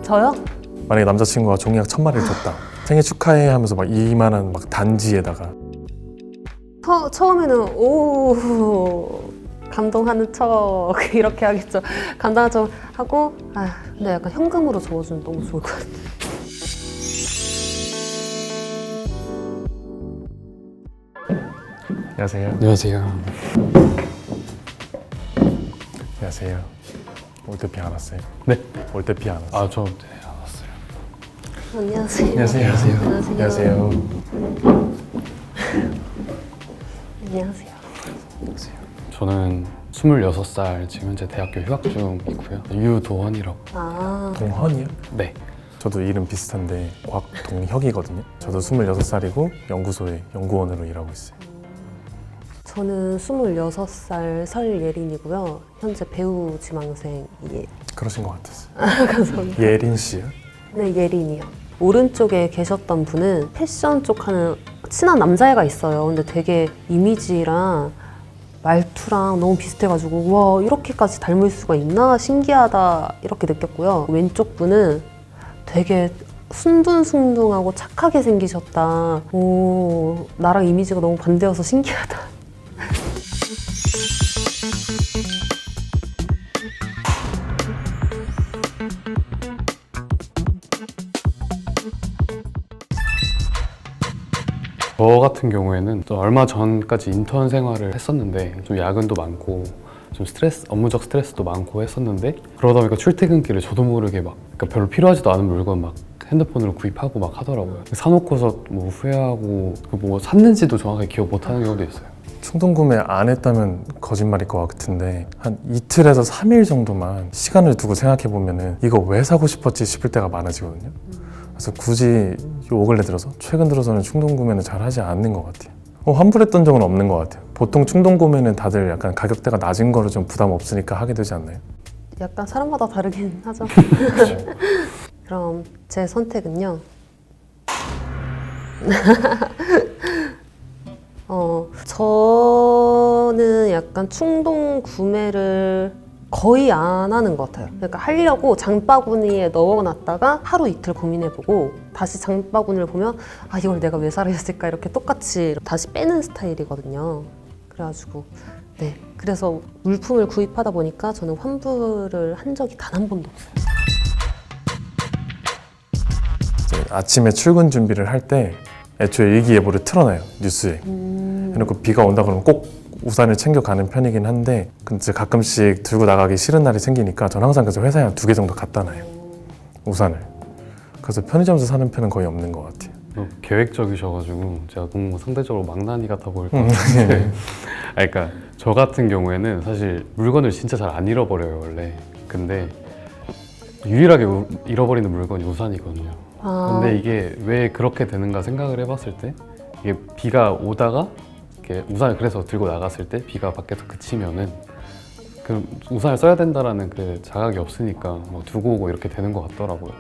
저요? 만약에 남자친구가 종이약 1000마리를 줬다. 생일 축하해 하면서 막 이만한 막 단지에다가 처음에는 오 감동하는 척 이렇게 하겠죠. 감동하는 척 하고 근데 약간 현금으로 적어주면 너무 좋을 것 같아요. 안녕하세요. 안녕하세요. 안녕하세요. 올때피 안 왔어요? 네. 올때피 안 왔어요? 아, 저 네, 알았어요. 안녕하세요. 안녕하세요. 안녕하세요. 안녕하세요. 안녕하세요. 저는 26살 지금 현재 대학교 휴학 중이고요. 유도헌이라고. 동헌이요? 네. 저도 이름 비슷한데 곽동혁이거든요. 저도 26살이고 연구소에 연구원으로 일하고 있어요. 저는 26살 설예린이고요. 현재 배우 지망생이에요. 그러신 것 같았어요. 감사합니다. 예린 씨요? 네, 예린이요. 오른쪽에 계셨던 분은 패션 쪽 하는 친한 남자애가 있어요. 근데 되게 이미지랑 말투랑 너무 비슷해가지고 와 이렇게까지 닮을 수가 있나 신기하다 이렇게 느꼈고요. 왼쪽 분은 되게 순둥순둥하고 착하게 생기셨다. 오 나랑 이미지가 너무 반대여서 신기하다. 저 같은 경우에는 또 얼마 전까지 인턴 생활을 했었는데 좀 야근도 많고 좀 업무적 스트레스도 많고 했었는데 그러다 보니까 출퇴근길에 저도 모르게 막 그러니까 별로 필요하지도 않은 물건 막 핸드폰으로 구입하고 막 하더라고요. 사놓고서 뭐 후회하고 뭐 샀는지도 정확하게 기억 못하는 경우도 있어요. 충동 구매 안 했다면 거짓말일 것 같은데 한 이틀에서 3일 정도만 시간을 두고 생각해 보면은 이거 왜 사고 싶었지 싶을 때가 많아지거든요. 그래서 굳이 요 근래 들어서 최근 들어서는 충동 구매는 잘 하지 않는 것 같아요. 환불했던 적은 없는 것 같아요. 보통 충동 구매는 다들 약간 가격대가 낮은 거를 좀 부담 없으니까 하게 되지 않나요? 약간 사람마다 다르긴 하죠. 그럼 제 선택은요. 저는 약간 충동 구매를 거의 안 하는 것 같아요. 그러니까 하려고 장바구니에 넣어놨다가 하루 이틀 고민해보고 다시 장바구니를 보면 이걸 내가 왜 사려 했을까 이렇게 똑같이 다시 빼는 스타일이거든요. 그래가지고 네, 그래서 물품을 구입하다 보니까 저는 환불을 한 적이 단 한 번도 없어요. 아침에 출근 준비를 할 때 애초에 일기예보를 틀어놔요. 뉴스에. 그리고 비가 온다 그러면 꼭 우산을 챙겨가는 편이긴 한데 근데 가끔씩 들고 나가기 싫은 날이 생기니까 전 항상 그래서 회사에 한 2개 정도 갖다 놔요. 우산을. 그래서 편의점에서 사는 편은 거의 없는 것 같아요. 계획적이셔가지고 제가 너무 상대적으로 망나니 같아 보일 것 같은데 그러니까 저 같은 경우에는 사실 물건을 진짜 잘 안 잃어버려요 원래. 근데 유일하게 잃어버리는 물건이 우산이거든요. 근데 이게 왜 그렇게 되는가 생각을 해봤을 때 이게 비가 오다가 이렇게 우산을 그래서 들고 나갔을 때 비가 밖에서 그치면은 그 우산을 써야 된다라는 그 자각이 없으니까 막 두고 오고 이렇게 되는 것 같더라고요.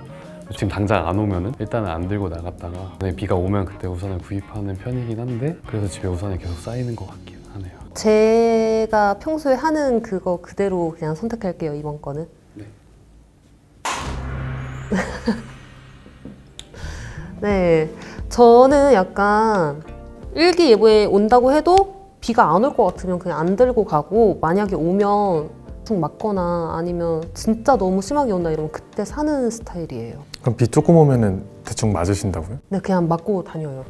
지금 당장 안 오면은 일단은 안 들고 나갔다가 비가 오면 그때 우산을 구입하는 편이긴 한데 그래서 집에 우산이 계속 쌓이는 것 같긴 하네요. 제가 평소에 하는 그거 그대로 그냥 선택할게요, 이번 거는. 네. 네, 저는 약간 일기예보에 온다고 해도 비가 안 올 것 같으면 그냥 안 들고 가고 만약에 오면 좀 맞거나 아니면 진짜 너무 심하게 온다 이러면 그때 사는 스타일이에요. 그럼 비 조금 오면은 대충 맞으신다고요? 네, 그냥 맞고 다녀요.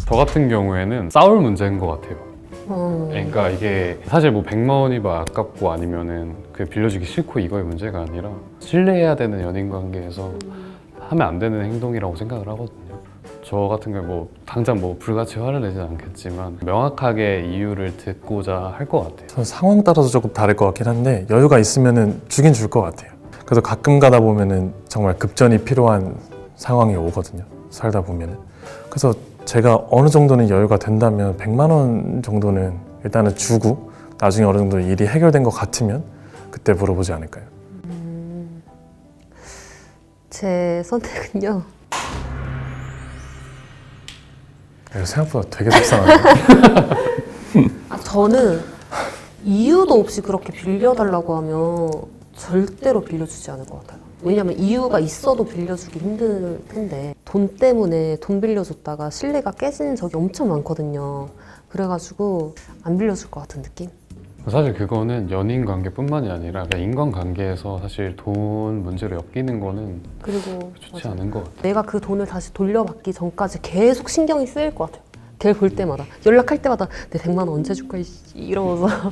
저 같은 경우에는 싸울 문제인 것 같아요. 그러니까 이게 사실 뭐 100만 원이 뭐 아깝고 아니면은 그 빌려주기 싫고 이거의 문제가 아니라 신뢰해야 되는 연인 관계에서 하면 안 되는 행동이라고 생각을 하거든요. 저 같은 경우 뭐 당장 뭐 불같이 화를 내진 않겠지만 명확하게 이유를 듣고자 할 것 같아요. 저는 상황 따라서 조금 다를 것 같긴 한데 여유가 있으면은 주긴 줄 것 같아요. 그래서 가끔 가다 보면은 정말 급전이 필요한 상황이 오거든요. 살다 보면은. 그래서 제가 어느 정도는 여유가 된다면 100만 원 정도는 일단은 주고 나중에 어느 정도 일이 해결된 것 같으면 그때 물어보지 않을까요? 제 선택은요. 이거 생각보다 되게 속상하네요. 저는 이유도 없이 그렇게 빌려달라고 하면 절대로 빌려주지 않을 것 같아요. 왜냐면 이유가 있어도 빌려주기 힘들 텐데 돈 때문에 돈 빌려줬다가 신뢰가 깨지는 적이 엄청 많거든요. 그래가지고 안 빌려줄 것 같은 느낌? 사실 그거는 연인 관계뿐만이 아니라 그냥 인간 관계에서 사실 돈 문제로 엮이는 거는 그리고 좋지 맞아. 않은 것 같아요. 내가 그 돈을 다시 돌려받기 전까지 계속 신경이 쓰일 것 같아요. 걔를 볼 때마다 연락할 때마다 내 100만 원 언제 줄까 이러면서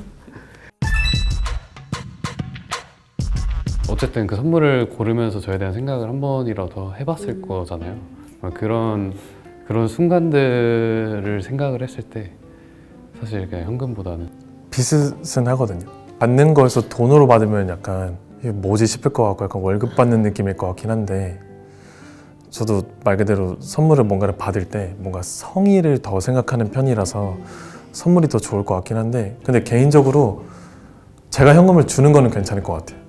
어쨌든 그 선물을 고르면서 저에 대한 생각을 한 번이라도 해봤을 거잖아요. 그런 순간들을 생각을 했을 때 사실 그냥 현금보다는 비슷은 하거든요. 받는 거에서 돈으로 받으면 약간 이게 뭐지 싶을 것 같고 약간 월급 받는 느낌일 것 같긴 한데 저도 말 그대로 선물을 뭔가를 받을 때 뭔가 성의를 더 생각하는 편이라서 선물이 더 좋을 것 같긴 한데 근데 개인적으로 제가 현금을 주는 거는 괜찮을 것 같아요.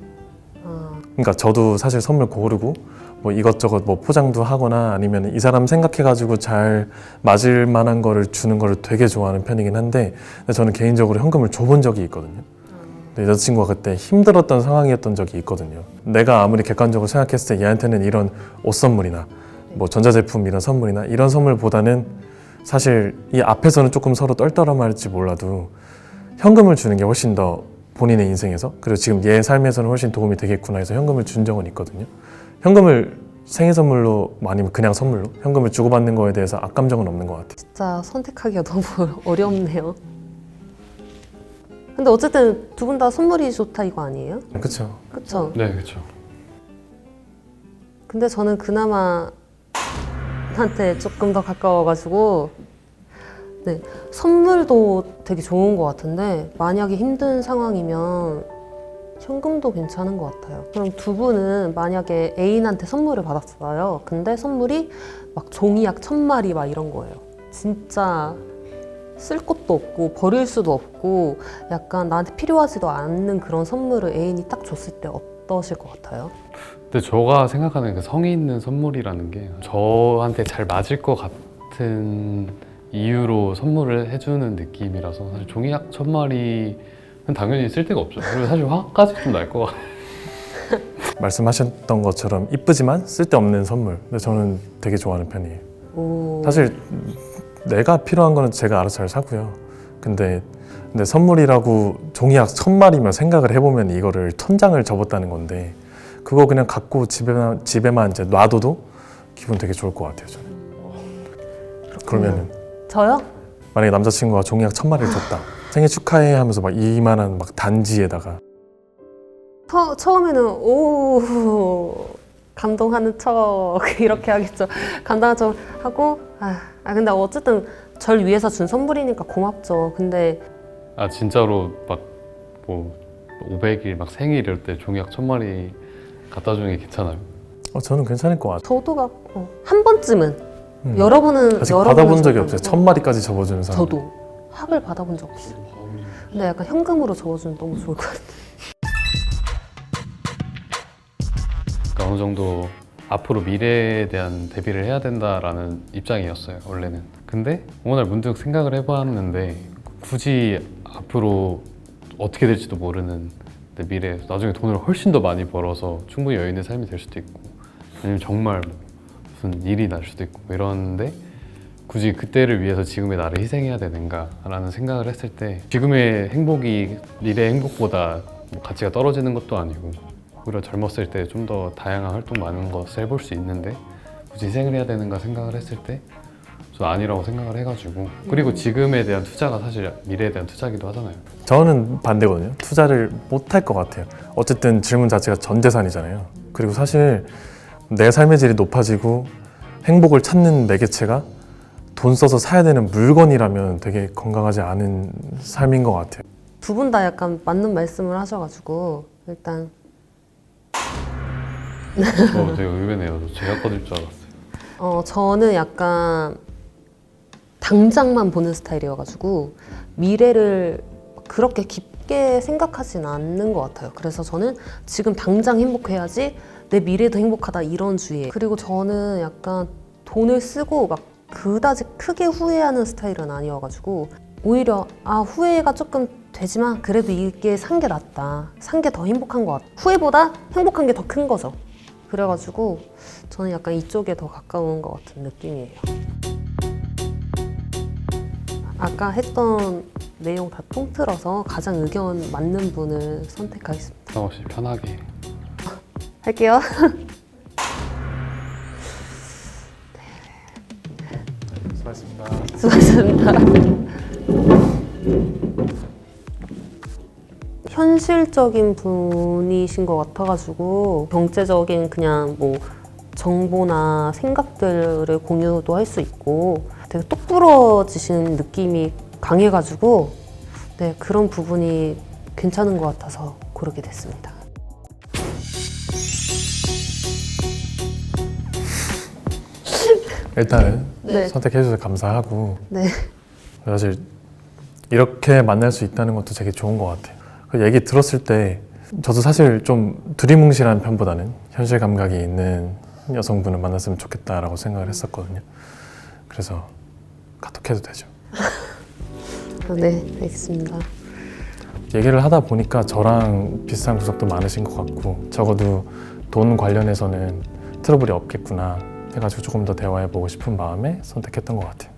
그러니까 저도 사실 선물 고르고 뭐 이것저것 뭐 포장도 하거나 아니면 이 사람 생각해가지고 잘 맞을 만한 거를 주는 거를 되게 좋아하는 편이긴 한데 근데 저는 개인적으로 현금을 줘본 적이 있거든요. 근데 여자친구가 그때 힘들었던 상황이었던 적이 있거든요. 내가 아무리 객관적으로 생각했을 때 얘한테는 이런 옷 선물이나 뭐 전자제품 이런 선물이나 이런 선물보다는 사실 이 앞에서는 조금 서로 떨떠름할지 몰라도 현금을 주는 게 훨씬 더 본인의 인생에서 그리고 지금 얘 삶에서는 훨씬 도움이 되겠구나 해서 현금을 준 적은 있거든요. 현금을 생일 선물로 뭐 아니면 그냥 선물로 현금을 주고받는 거에 대해서 악감정은 없는 것 같아요. 진짜 선택하기가 너무 어렵네요. 근데 어쨌든 두 분 다 선물이 좋다 이거 아니에요? 그렇죠. 그쵸? 네, 그렇죠. 근데 저는 그나마 한테 조금 더 가까워가지고 네, 선물도 되게 좋은 것 같은데 만약에 힘든 상황이면 현금도 괜찮은 것 같아요. 그럼 두 분은 만약에 애인한테 선물을 받았어요. 근데 선물이 막 종이약 1000마리 막 이런 거예요. 진짜 쓸 것도 없고 버릴 수도 없고 약간 나한테 필요하지도 않는 그런 선물을 애인이 딱 줬을 때 어떠실 것 같아요? 근데 제가 생각하는 그 성의 있는 선물이라는 게 저한테 잘 맞을 것 같은 이유로 선물을 해주는 느낌이라서 사실 종이약 1000마리는 당연히 쓸 데가 없죠. 그리고 사실 화까지 좀 날 것 같아요. 말씀하셨던 것처럼 이쁘지만 쓸데없는 선물. 근데 저는 되게 좋아하는 편이에요. 오. 사실 내가 필요한 거는 제가 알아서 잘 사고요. 근데 선물이라고 종이약 1000마리면 생각을 해보면 이거를 1000장을 접었다는 건데 그거 그냥 갖고 집에만 이제 놔둬도 기분 되게 좋을 것 같아요. 저는. 그러면은 저요? 만약에 남자친구가 종이약 1000마리를 줬다. 생일 축하해 하면서 막 이만한 막 단지에다가 처음에는 오 감동하는 척 이렇게 하겠죠. 감동하는 척 하고 근데 어쨌든 절 위해서 준 선물이니까 고맙죠. 근데 진짜로 막 뭐 500일 막 생일 이럴 때 종이약 1000마리 갖다 주는 게 괜찮아요? 저는 괜찮을 것 같아요. 저도 막 한 번쯤은 여러 번은 아직 여러 받아본 번은 적이 없어요. 줬는데 1000마리까지 접어주는 사람. 저도 학을 받아본 적 없어요. 근데 약간 현금으로 접어주면 너무 좋을 것 같아요. 그러니까 어느 정도 앞으로 미래에 대한 대비를 해야 된다라는 입장이었어요, 원래는. 근데 오늘 문득 생각을 해봤는데 굳이 앞으로 어떻게 될지도 모르는 내 미래에 나중에 돈을 훨씬 더 많이 벌어서 충분히 여유 있는 삶이 될 수도 있고 아니면 정말 뭐 무슨 일이 날 수도 있고 뭐 이러는데 굳이 그때를 위해서 지금의 나를 희생해야 되는가라는 생각을 했을 때 지금의 행복이 미래의 행복보다 뭐 가치가 떨어지는 것도 아니고 오히려 젊었을 때 좀 더 다양한 활동 많은 것을 해볼 수 있는데 굳이 희생을 해야 되는가 생각을 했을 때 저는 아니라고 생각을 해가지고 그리고 지금에 대한 투자가 사실 미래에 대한 투자기도 하잖아요. 저는 반대거든요. 투자를 못 할 것 같아요. 어쨌든 질문 자체가 전 재산이잖아요. 그리고 사실 내 삶의 질이 높아지고 행복을 찾는 매개체가 돈 써서 사야 되는 물건이라면 되게 건강하지 않은 삶인 것 같아요. 두 분 다 약간 맞는 말씀을 하셔가지고 일단 저 되게 의외네요. 제가 꺼질 줄 알았어요. 저는 약간 당장만 보는 스타일이어가지고 미래를 그렇게 깊게 생각하진 않는 것 같아요. 그래서 저는 지금 당장 행복해야지 내 미래도 행복하다 이런 주의예요. 그리고 저는 약간 돈을 쓰고 막 그다지 크게 후회하는 스타일은 아니어가지고 오히려 후회가 조금 되지만 그래도 이게 산 게 낫다. 산 게 더 행복한 것 같아. 후회보다 행복한 게 더 큰 거죠. 그래가지고 저는 약간 이쪽에 더 가까운 것 같은 느낌이에요. 아까 했던 내용 다 통틀어서 가장 의견 맞는 분을 선택하겠습니다. 부담 없이 편하게. 할게요. 수고하셨습니다. 수고하셨습니다. 현실적인 분이신 것 같아가지고 경제적인 그냥 뭐 정보나 생각들을 공유도 할 수 있고 되게 똑부러지신 느낌이 강해가지고 네, 그런 부분이 괜찮은 것 같아서 고르게 됐습니다. 일단은 네. 선택해주셔서 감사하고 네. 사실 이렇게 만날 수 있다는 것도 되게 좋은 것 같아요. 그 얘기 들었을 때 저도 사실 좀 두리뭉실한 편보다는 현실 감각이 있는 여성분을 만났으면 좋겠다라고 생각을 했었거든요. 그래서 카톡해도 되죠. 네, 알겠습니다. 얘기를 하다 보니까 저랑 비슷한 구석도 많으신 것 같고 적어도 돈 관련해서는 트러블이 없겠구나 해가지고 조금 더 대화해보고 싶은 마음에 선택했던 것 같아요.